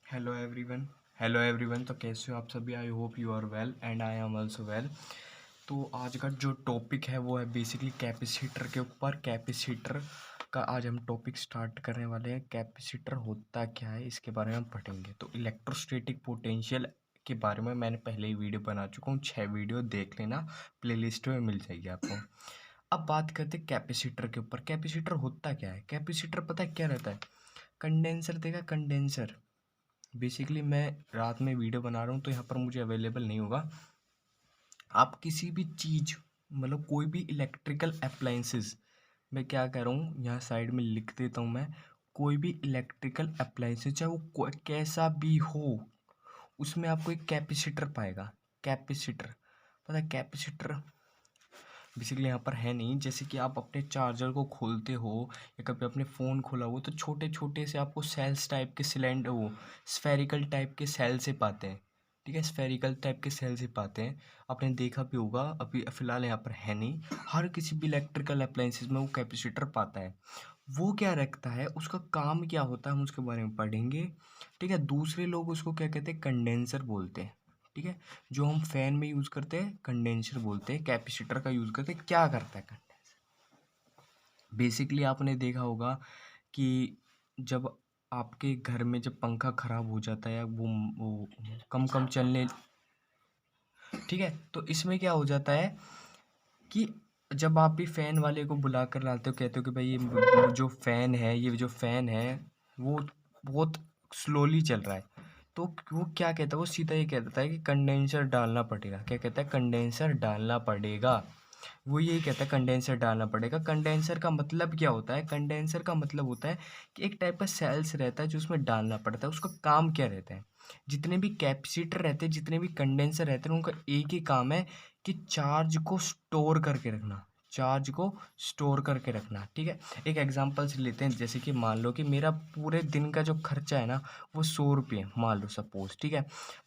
Hello everyone. Hello everyone, तो कैसे हो आप सभी? I hope you are well and I am also well. तो आज का जो टॉपिक है वो है बेसिकली कैपेसिटर के ऊपर। कैपेसिटर का आज हम टॉपिक स्टार्ट करने वाले हैं। कैपेसिटर होता क्या है इसके बारे में हम पढ़ेंगे। तो इलेक्ट्रोस्टैटिक पोटेंशियल के बारे में मैंने पहले ही वीडियो बना चुका हूँ, 6 वीडियो देख लेना, प्लेलिस्ट में मिल जाएगी आपको। अब बात करते हैं कैपेसिटर के ऊपर। कैपेसिटर होता क्या है? कैपेसिटर पता है क्या रहता है? कंडेंसर देगा, कंडेंसर। बेसिकली मैं रात में वीडियो बना रहा हूँ तो यहाँ पर मुझे अवेलेबल नहीं होगा। आप किसी भी चीज़, मतलब कोई भी इलेक्ट्रिकल अप्लाइंसेस, मैं क्या कह रहा हूँ यहाँ साइड में लिख देता हूँ मैं। कोई भी इलेक्ट्रिकल अप्लाइंसेस चाहे वो कैसा भी हो, उसमें आपको एक कैपेसिटर पाएगा। कैपेसिटर पता है? कैपेसिटर बेसिकली यहाँ पर है नहीं। जैसे कि आप अपने चार्जर को खोलते हो या कभी अपने फ़ोन खोला हो तो छोटे छोटे से आपको सेल्स टाइप के सिलेंडर, वो स्फेरिकल टाइप के सेल से पाते हैं। ठीक है, स्फेरिकल टाइप के सेल से पाते हैं। आपने देखा भी होगा, अभी फ़िलहाल यहाँ पर है नहीं। हर किसी भी इलेक्ट्रिकल अप्लाइंसेस में वो कैपेसिटर पाता है। वो क्या रखता है, उसका काम क्या होता है, हम उसके बारे में पढ़ेंगे। ठीक है, दूसरे लोग उसको क्या कहते हैं, कंडेंसर बोलते हैं। ठीक है, जो हम फैन में यूज़ करते हैं कंडेंसर बोलते हैं। कैपेसिटर का यूज़ करते हैं। क्या करता है कंडेंसर? बेसिकली आपने देखा होगा कि जब आपके घर में जब पंखा ख़राब हो जाता है, वो कम कम चलने, ठीक है, तो इसमें क्या हो जाता है कि जब आप भी फ़ैन वाले को बुला कर लाते हो, कहते हो कि भाई ये जो फ़ैन है, ये जो फ़ैन है वो बहुत स्लोली चल रहा है, तो वो क्या कहता है, वो सीधा ये कहता है कि कंडेंसर डालना पड़ेगा। क्या कहता है? कंडेंसर डालना पड़ेगा। वो यही कहता है कंडेंसर डालना पड़ेगा। कंडेंसर का मतलब क्या होता है? कंडेंसर का मतलब होता है कि एक टाइप का सेल्स रहता है जो उसमें डालना पड़ता है। उसका काम क्या रहता है? जितने भी कैपेसिटर रहते हैं, जितने भी कंडेंसर रहते हैं, उनका एक ही काम है कि चार्ज को स्टोर करके रखना। चार्ज को स्टोर करके रखना। ठीक है, एक एग्जांपल से लेते हैं। जैसे कि मान लो कि मेरा पूरे दिन का जो खर्चा है ना वो 100 रुपये मान लो सपोज। ठीक है,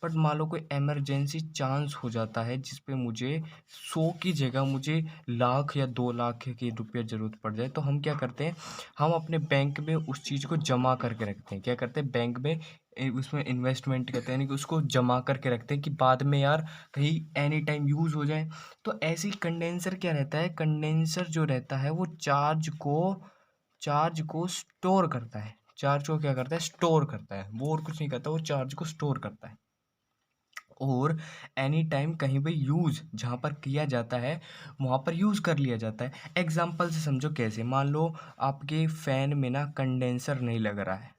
बट मान लो कोई इमरजेंसी चांस हो जाता है जिस पे मुझे 100 की जगह मुझे लाख या 2 लाख की रुपये ज़रूरत पड़ जाए, तो हम क्या करते हैं, हम अपने बैंक में उस चीज़ को जमा करके रखते हैं। क्या करते हैं? बैंक में उसमें इन्वेस्टमेंट करते हैं, यानी कि उसको जमा करके रखते हैं कि बाद में यार कहीं एनी टाइम यूज़ हो जाए। तो ऐसे ही कंडेंसर क्या रहता है? कंडेंसर जो रहता है वो चार्ज को स्टोर करता है। चार्ज को क्या करता है? स्टोर करता है। वो और कुछ नहीं करता, वो चार्ज को स्टोर करता है। और एनी टाइम कहीं भी यूज़ जहाँ पर किया जाता है वहाँ पर यूज़ कर लिया जाता है। एग्जाम्पल से समझो कैसे, मान लो आपके फ़ैन में ना कंडेंसर नहीं लग रहा है।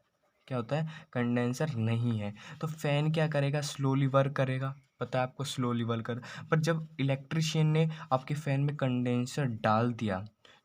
क्या होता है? कंडेंसर नहीं है तो फ़ैन क्या करेगा? स्लोली वर्क करेगा। पता है आपको, स्लोली वर्क कर। पर जब इलेक्ट्रिशियन ने आपके फ़ैन में कंडेंसर डाल दिया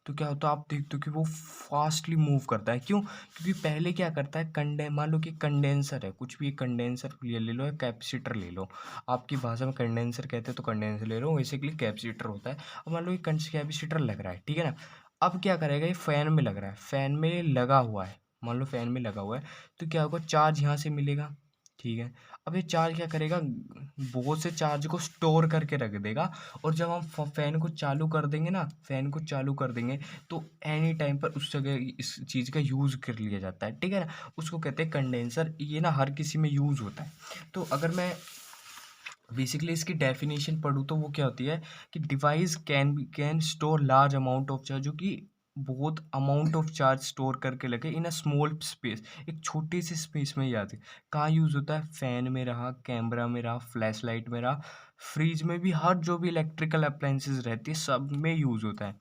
तो क्या होता है? आप देखते हो कि वो फास्टली मूव करता है। क्यों? क्योंकि पहले क्या करता है, मान लो कि कंडेंसर है, कुछ भी कंडेंसर ले लो या कैपेसिटर ले लो। आपकी भाषा में कंडेंसर कहते हैं तो कंडेंसर ले लो, बेसिकली कैपेसिटर होता है। अब मान लो कि कैपेसिटर लग रहा है, ठीक है ना। अब क्या करेगा, ये फैन में लग रहा है, फैन में लगा हुआ है, मान लो फैन में लगा हुआ है, तो क्या होगा, चार्ज यहाँ से मिलेगा। ठीक है, अब ये चार्ज क्या करेगा, बहुत से चार्ज को स्टोर करके रख देगा। और जब हम फैन को चालू कर देंगे ना, फैन को चालू कर देंगे तो एनी टाइम पर उस जगह इस चीज़ का यूज़ कर लिया जाता है। ठीक है ना, उसको कहते हैं कंडेंसर। ये ना हर किसी में यूज़ होता है। तो अगर मैं बेसिकली इसकी डेफिनेशन पढ़ूँ तो वो क्या होती है कि device can store large amount of charge, जो कि बहुत अमाउंट ऑफ चार्ज स्टोर करके लगे इन अ स्मॉल स्पेस, एक छोटी सी स्पेस में याद है। कहाँ यूज़ होता है? फैन में रहा, कैमरा में रहा, फ्लैश लाइट में रहा, फ्रिज में भी, हर जो भी इलेक्ट्रिकल अप्लाइंसेस रहती है सब में यूज़ होता है।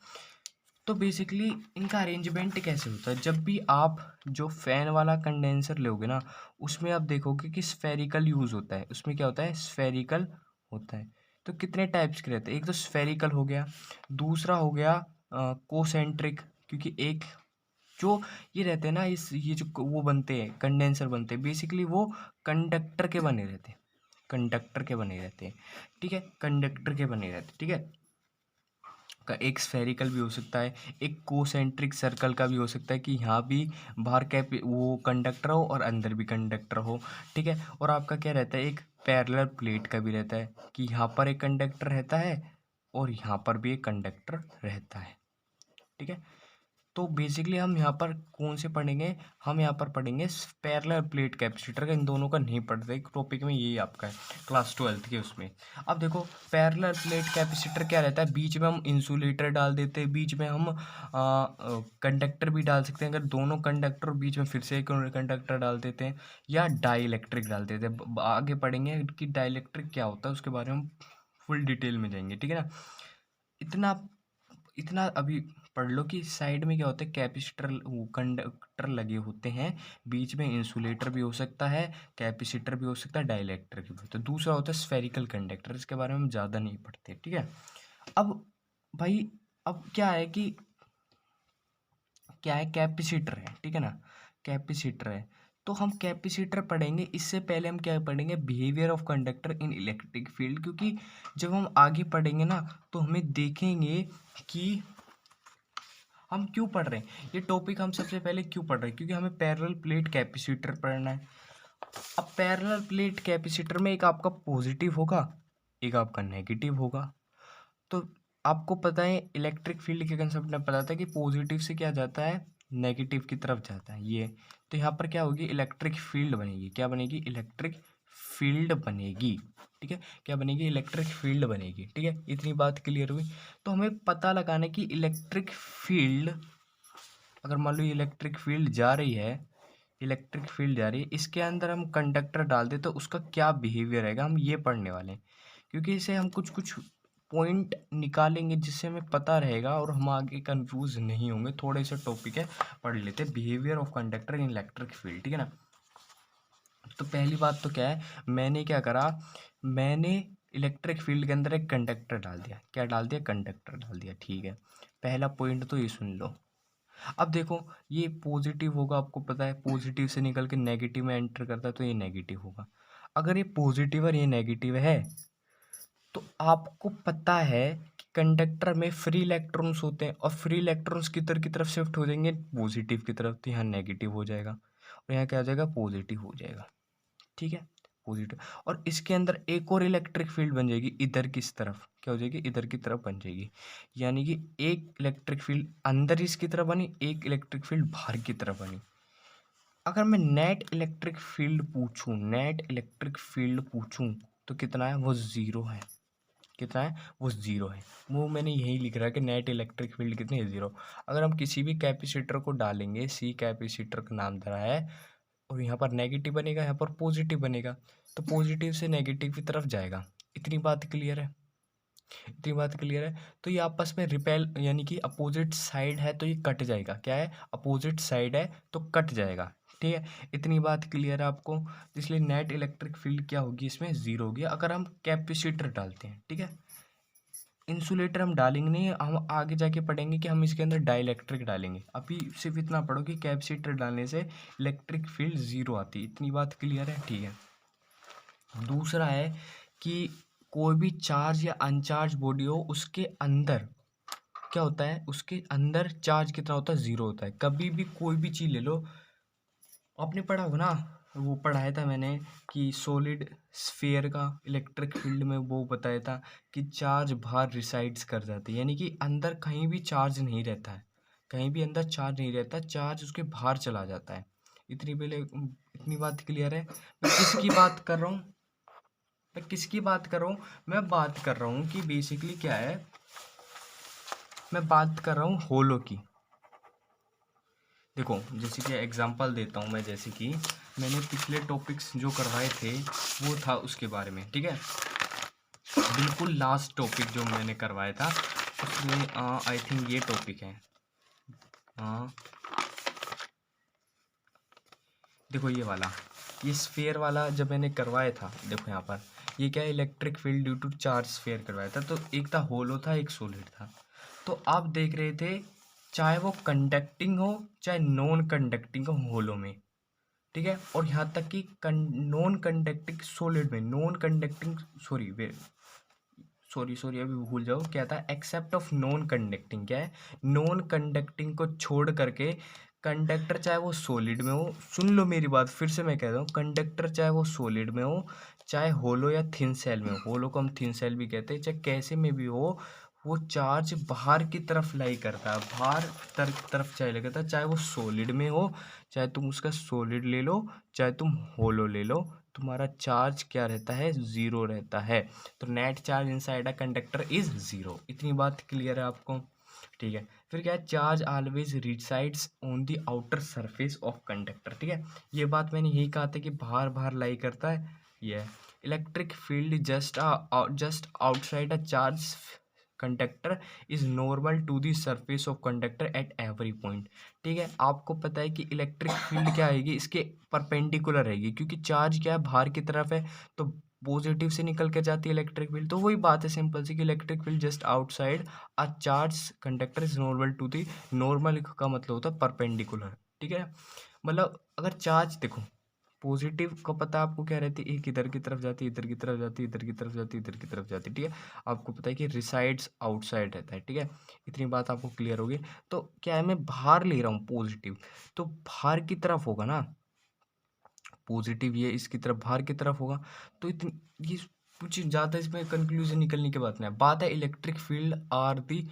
तो बेसिकली इनका अरेंजमेंट कैसे होता है? जब भी आप जो फ़ैन वाला कंडेंसर लोगे ना, उसमें आप देखोगे कि स्फेरिकल यूज़ होता है। उसमें क्या होता है? स्फेरिकल होता है। तो कितने टाइप्स के रहते हैं? एक तो स्फेरिकल हो गया, दूसरा हो गया कोसेंट्रिक, क्योंकि एक जो ये रहते हैं ना, ये जो वो बनते हैं, कंडेंसर बनते हैं, बेसिकली वो कंडक्टर के बने रहते हैं। कंडक्टर के बने रहते हैं। ठीक है, कंडक्टर के बने रहते हैं। ठीक है, का एक स्फेरिकल भी हो सकता है, एक कोसेंट्रिक सर्कल का भी हो सकता है कि यहाँ भी बाहर कैप वो कंडक्टर हो और अंदर भी कंडक्टर हो। ठीक है, और आपका क्या रहता है, एक पैरेलल प्लेट का भी रहता है कि यहाँ पर एक कंडक्टर रहता है और यहाँ पर भी एक कंडक्टर रहता है। ठीक है, तो बेसिकली हम यहाँ पर कौन से पढ़ेंगे, हम यहाँ पर पढ़ेंगे पैरेलल प्लेट कैपेसिटर का। इन दोनों का नहीं पढ़ते टॉपिक में, यही आपका है क्लास 12 के उसमें। अब देखो पैरेलल प्लेट कैपेसिटर क्या रहता है, बीच में हम इंसुलेटर डाल देते हैं, बीच में हम कंडक्टर भी डाल सकते हैं, अगर दोनों कंडक्टर बीच में फिर से एक कंडक्टर डाल देते हैं, या डाइलेक्ट्रिक डाल देते हैं। आगे पढ़ेंगे कि डाइलेक्ट्रिक क्या होता है, उसके बारे में हम फुल डिटेल में जाएंगे, ठीक है ना। इतना इतना अभी पढ़ लो कि साइड में क्या होता है, कैपेसिटर कंडक्टर लगे होते हैं, बीच में इंसुलेटर भी हो सकता है, कैपेसिटर भी हो सकता है, डाइलेक्ट्रिक भी होता है। दूसरा होता है स्फेरिकल कंडक्टर, इसके बारे में हम ज़्यादा नहीं पढ़ते, ठीक है। अब भाई अब क्या है कि क्या है, कैपेसिटर है, ठीक है ना, कैपेसिटर है। तो हम कैपेसिटर पढ़ेंगे, इससे पहले हम क्या पढ़ेंगे, behaviour of conductor in electric field, क्योंकि जब हम आगे पढ़ेंगे ना तो हमें देखेंगे कि हम क्यों पढ़ रहे हैं ये टॉपिक, हम सबसे पहले क्यों पढ़ रहे हैं, क्योंकि हमें पैरेलल प्लेट कैपेसिटर पढ़ना है। अब पैरेलल प्लेट कैपेसिटर में एक आपका पॉजिटिव होगा, एक आपका नेगेटिव होगा। तो आपको पता है इलेक्ट्रिक फील्ड के कंसेप्ट में पता था कि पॉजिटिव से क्या जाता है, नेगेटिव की तरफ जाता है ये। तो यहाँ पर क्या होगी, इलेक्ट्रिक फील्ड बनेगी, क्या बनेगी, इलेक्ट्रिक फील्ड बनेगी, ठीक है, क्या बनेगी, इलेक्ट्रिक फील्ड बनेगी, ठीक है। इतनी बात क्लियर हुई। तो हमें पता लगाना कि इलेक्ट्रिक फील्ड, अगर मान लो इलेक्ट्रिक फील्ड जा रही है, इलेक्ट्रिक फील्ड जा रही है, इसके अंदर हम कंडक्टर डाल दे तो उसका क्या बिहेवियर रहेगा, हम ये पढ़ने वाले हैं। क्योंकि इसे हम कुछ कुछ पॉइंट निकालेंगे जिससे हमें पता रहेगा और हम आगे कंफ्यूज नहीं होंगे। थोड़े से टॉपिक है, पढ़ लेते हैं, behaviour of conductor in electric field, ठीक है ना। तो पहली बात तो क्या है, मैंने क्या करा, मैंने इलेक्ट्रिक फील्ड के अंदर एक कंडक्टर डाल दिया, क्या डाल दिया, कंडक्टर डाल दिया, ठीक है। पहला पॉइंट तो ये सुन लो। अब देखो ये पॉजिटिव होगा, आपको पता है पॉजिटिव से निकल के नेगेटिव में एंटर करता है, तो ये नेगेटिव होगा। अगर ये पॉजिटिव और ये नेगेटिव है तो आपको पता है कि कंडक्टर में फ्री इलेक्ट्रॉन्स होते हैं, और फ्री इलेक्ट्रॉन्स किधर की तरफ शिफ्ट हो जाएंगे, पॉजिटिव की तरफ। तो यहाँ नेगेटिव हो जाएगा और यहाँ क्या हो जाएगा, पॉजिटिव हो जाएगा, ठीक है, पॉजिटिव। और इसके अंदर एक और इलेक्ट्रिक फील्ड बन जाएगी, इधर की तरफ क्या हो जाएगी, इधर की तरफ बन जाएगी। यानी कि एक इलेक्ट्रिक फील्ड अंदर इसकी तरफ बनी, एक इलेक्ट्रिक फील्ड बाहर की तरफ बनी। अगर मैं नेट इलेक्ट्रिक फील्ड पूछूं, नेट इलेक्ट्रिक फील्ड पूछूं तो कितना है, वो ज़ीरो है। कितना है, वो ज़ीरो है। वो मैंने यही लिख रहा है कि नेट इलेक्ट्रिक फील्ड कितनी है, ज़ीरो। अगर हम किसी भी कैपेसिटर को डालेंगे, सी कैपेसिटर का नाम धरा है, और यहाँ पर नेगेटिव बनेगा, यहाँ पर पॉजिटिव बनेगा, तो पॉजिटिव से नेगेटिव की तरफ जाएगा। इतनी बात क्लियर है, इतनी बात क्लियर है। तो ये आपस में रिपेल, यानी कि अपोजिट साइड है तो ये कट जाएगा, क्या है, अपोजिट साइड है तो कट जाएगा, ठीक है। इतनी बात क्लियर है आपको। इसलिए नेट इलेक्ट्रिक फील्ड क्या होगी, इसमें ज़ीरो होगी अगर हम कैपेसिटर डालते हैं, ठीक है। इंसुलेटर हम डालेंगे नहीं, हम आगे जाके पढ़ेंगे कि हम इसके अंदर डाइलेक्ट्रिक डालेंगे। अभी सिर्फ इतना पढ़ो कि कैपेसिटर डालने से इलेक्ट्रिक फील्ड ज़ीरो आती है। इतनी बात क्लियर है, ठीक है। दूसरा है कि कोई भी चार्ज या अनचार्ज बॉडी हो, उसके अंदर क्या होता है, उसके अंदर चार्ज कितना होता है, ज़ीरो होता है। कभी भी कोई भी चीज़ ले लो, आपने पढ़ा होगा ना, वो पढ़ाया था मैंने कि सॉलिड स्फीयर का इलेक्ट्रिक फील्ड में वो बताया था कि चार्ज बाहर रिसाइड्स कर जाते हैं, यानी कि अंदर कहीं भी चार्ज नहीं रहता है, कहीं भी अंदर चार्ज नहीं रहता, चार्ज उसके बाहर चला जाता है। इतनी बात क्लियर है। मैं किसकी बात कर रहा हूँ, मैं किसकी बात कर रहा हूँ, मैं बात कर रहा हूँ कि बेसिकली क्या है, मैं बात कर रहा हूँ होलो की। देखो जैसे कि एग्जांपल देता हूँ मैं, जैसे कि मैंने पिछले टॉपिक्स जो करवाए थे वो था उसके बारे में, ठीक है। बिल्कुल लास्ट टॉपिक जो मैंने करवाया था उसमें आई थिंक ये टॉपिक है, देखो ये वाला, ये स्फीयर वाला जब मैंने करवाया था, देखो यहाँ पर ये क्या है, electric field due to charge sphere करवाया था। तो एक था होलो था, एक सॉलिड था। तो आप देख रहे थे चाहे वो कंडक्टिंग हो चाहे नॉन कंडक्टिंग हो होलो में, ठीक है। और यहाँ तक कि नॉन कंडक्टिंग सॉलिड में, नॉन कंडक्टिंग सॉरी अभी भूल जाओ क्या था, एक्सेप्ट ऑफ नॉन कंडक्टिंग, क्या है, नॉन कंडक्टिंग को छोड़ करके कंडक्टर चाहे वो सॉलिड में हो, सुन लो मेरी बात फिर से मैं कह रहा हूँ, कंडक्टर चाहे वो सॉलिड में हो, चाहे होलो या थिन सेल में हो, होलो को हम थिन सेल भी कहते हैं, चाहे कैसे में भी हो, वो चार्ज बाहर की तरफ लाई करता है, बाहर तरफ चाहे करता है, चाहे वो सॉलिड में हो, चाहे तुम उसका सॉलिड ले लो, चाहे तुम होलो ले लो, तुम्हारा चार्ज क्या रहता है, ज़ीरो रहता है। तो net charge inside a conductor is zero. इतनी बात क्लियर है आपको? ठीक है। फिर क्या है, charge always resides on the outer surface of conductor. ठीक है, ये बात मैंने यही कहा था कि बाहर बाहर लाई करता है। ये electric field just outside a charge conductor is normal to the surface of conductor at every point. ठीक है, आपको पता है कि इलेक्ट्रिक फील्ड क्या आएगी, इसके परपेंडिकुलर रहेगी, क्योंकि चार्ज क्या है, बाहर की तरफ है, तो पॉजिटिव से निकल कर जाती है इलेक्ट्रिक फील्ड। तो वही बात है सिंपल सी कि electric field just outside a charge conductor is normal to the, normal का मतलब होता है परपेंडिकुलर। ठीक है, मतलब अगर चार्ज देखो, पॉजिटिव का पता आपको क्या रहती है, एक इधर की तरफ जाती है, इधर की तरफ जाती है, इधर की तरफ जाती है, इधर की तरफ जाती है। ठीक है, आपको पता है कि रिसाइड्स आउटसाइड रहता है। ठीक है, इतनी बात आपको क्लियर होगी। तो क्या है, मैं बाहर ले रहा हूँ पॉजिटिव, तो बाहर की तरफ होगा ना, पॉजिटिव ये इसकी तरफ बाहर की तरफ होगा। तो इतनी ये कुछ ज़्यादा इसमें कंक्लूजन निकलने की बात नहीं है। बात है electric field are the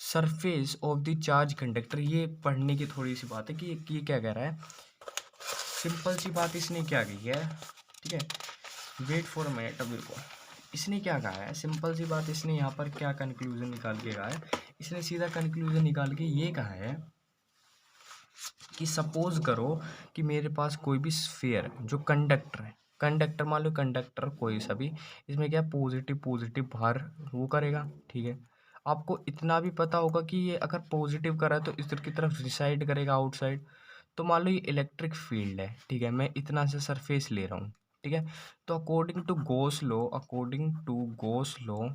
surface of the charge conductor. ये पढ़ने की थोड़ी सी बात है कि ये क्या कह रहा है। सिंपल सी बात इसने क्या कही है, ठीक है, वेट फॉर अ मिनट। अभी रुको, इसने क्या कहा है, सिंपल सी बात, इसने यहाँ पर क्या कंक्लूजन निकाल के कहा है, इसने सीधा कंक्लूजन निकाल के ये कहा है कि सपोज करो कि मेरे पास कोई भी स्फीयर है जो कंडक्टर है, कंडक्टर मान लो, कंडक्टर कोई सा भी, इसमें क्या पॉजिटिव पॉजिटिव बाहर वो करेगा। ठीक है, आपको इतना भी पता होगा कि ये अगर पॉजिटिव करा है तो इधर की तरफ रिसाइड करेगा आउटसाइड। तो मान लो ये इलेक्ट्रिक फील्ड है, ठीक है, मैं इतना से सरफेस ले रहा हूँ। ठीक है, तो अकॉर्डिंग टू गोस लॉ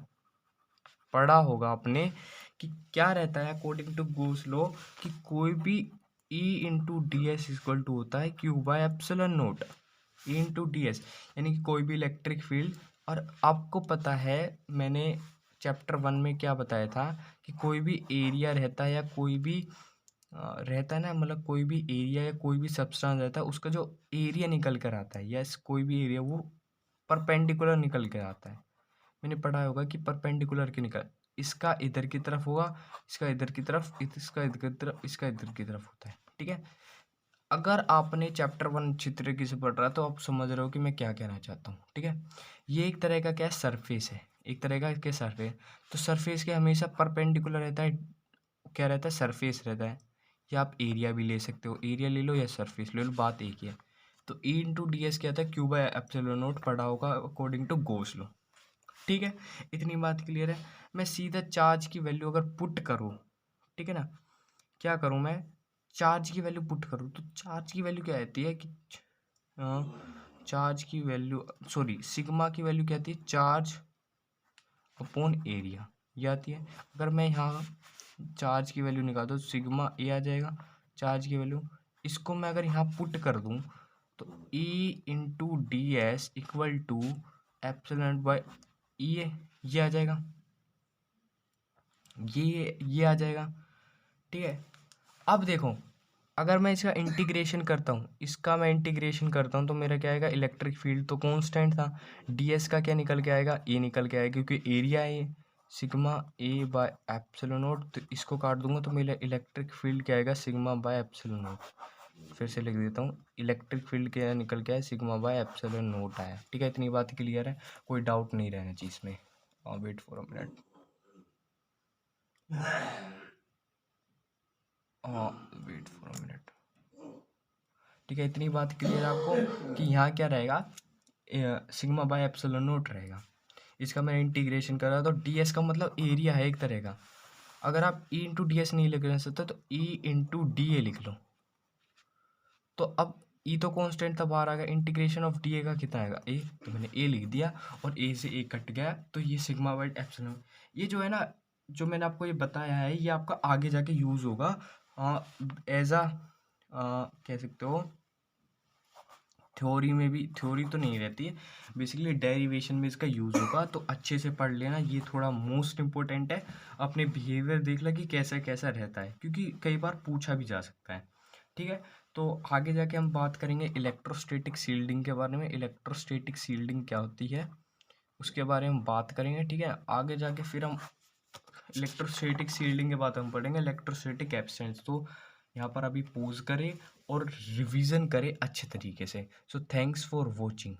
पढ़ा होगा आपने कि क्या रहता है, अकॉर्डिंग टू गोस लॉ, कि कोई भी E into d s equal to होता है q by epsilon naught. E into d s यानी कि कोई भी इलेक्ट्रिक फील्ड। और आपको पता है मैंने चैप्टर 1 में क्या बताया था कि कोई भी एरिया रहता है या कोई भी रहता है ना, मतलब कोई भी एरिया या कोई भी सब्सटेंस रहता है, उसका जो एरिया निकल कर आता है, यस, कोई भी एरिया वो परपेंडिकुलर निकल कर आता है। मैंने पढ़ा होगा कि परपेंडिकुलर की निकल, इसका इधर की तरफ होगा, इसका इधर की तरफ, इसका इधर की तरफ, इसका इधर की तरफ होता है। ठीक है, अगर आपने चैप्टर 1 चित्र की से पढ़ रहा है तो आप समझ रहे हो कि मैं क्या कहना चाहता हूँ। ठीक है, ये एक तरह का क्या है, सरफेस है, एक तरह का क्या सरफेस। तो सरफेस के हमेशा परपेंडिकुलर रहता है, क्या रहता है, सरफेस रहता है। या आप एरिया भी ले सकते हो, एरिया ले लो या सरफेस ले लो, बात एक ही है। तो ई इंटू डी एस क्या था, क्यू बाय एप्सिलॉन नॉट पढ़ा होगा अकॉर्डिंग टू गॉस लॉ। ठीक है, इतनी बात क्लियर है। मैं सीधा चार्ज की वैल्यू अगर पुट करूँ, ठीक है ना, क्या करूँ मैं, चार्ज की वैल्यू पुट करूँ, तो चार्ज की वैल्यू क्या आती है कि चार्ज की वैल्यू, सॉरी, सिग्मा की वैल्यू क्या आती है, चार्ज अपॉन एरिया, ये आती है। अगर मैं यहाँ चार्ज की वैल्यू निकाल दूँ, सिग्मा ए आ जाएगा चार्ज की वैल्यू। इसको मैं अगर यहाँ पुट कर दूँ तो E into d s equal to epsilon by ये आ जाएगा, ये आ जाएगा। ठीक है, अब देखो, अगर मैं इसका इंटीग्रेशन करता हूँ, इसका मैं इंटीग्रेशन करता हूँ तो मेरा क्या आएगा, इलेक्ट्रिक फील्ड तो कांस्टेंट था, ds का क्या निकल के आएगा, ए निकल के आएगा, क्योंकि एरिया है sigma A by epsilon not. तो इसको काट दूंगा तो मेरा इलेक्ट्रिक फील्ड क्या आएगा, सिग्मा बाय एप्सिलॉन नॉट। फिर से लिख देता हूँ, इलेक्ट्रिक फील्ड क्या निकल के आया, सिग्मा बाय एप्सिलॉन नॉट आया। ठीक है, इतनी बात क्लियर है, कोई डाउट नहीं रहना चाहिए इसमें। Wait for a minute, wait for a minute. ठीक है, इतनी बात क्लियर आपको कि यहाँ क्या रहेगा, सिग्मा बाय एप्सिलॉन नोट रहेगा। इसका मैं इंटीग्रेशन कर रहा तो ds का मतलब एरिया है एक तरह का। अगर आप e इंटू डी एस नहीं लिख सकते तो e इंटू डी ए लिख लो। तो अब e तो कांस्टेंट था, बाहर आ गया, इंटीग्रेशन ऑफ डी ए का कितना आएगा, a, तो मैंने a लिख दिया और a से a कट गया, तो ये सिग्मा बाय एप्सिलॉन। ये जो है ना, जो मैंने आपको ये बताया है, ये आपका आगे जाके यूज़ होगा एज अ, कह सकते हो, थ्योरी में भी, थ्योरी तो नहीं रहती है, बेसिकली डेरिवेशन में इसका यूज़ होगा, तो अच्छे से पढ़ लेना, ये थोड़ा मोस्ट इम्पोर्टेंट है। अपने बिहेवियर देख लो कि कैसा कैसा रहता है, क्योंकि कई बार पूछा भी जा सकता है। ठीक है, तो आगे जाके हम बात करेंगे इलेक्ट्रोस्टैटिक शील्डिंग के बारे में। इलेक्ट्रोस्टैटिक शील्डिंग क्या होती है उसके बारे में बात करेंगे। ठीक है, आगे जाके फिर हम इलेक्ट्रोस्टैटिक शील्डिंग के बाद हम पढ़ेंगे इलेक्ट्रोस्टैटिक कैपेसिटेंस। तो यहाँ पर अभी पॉज करें और रिवीजन करें अच्छे तरीके से। So thanks for watching.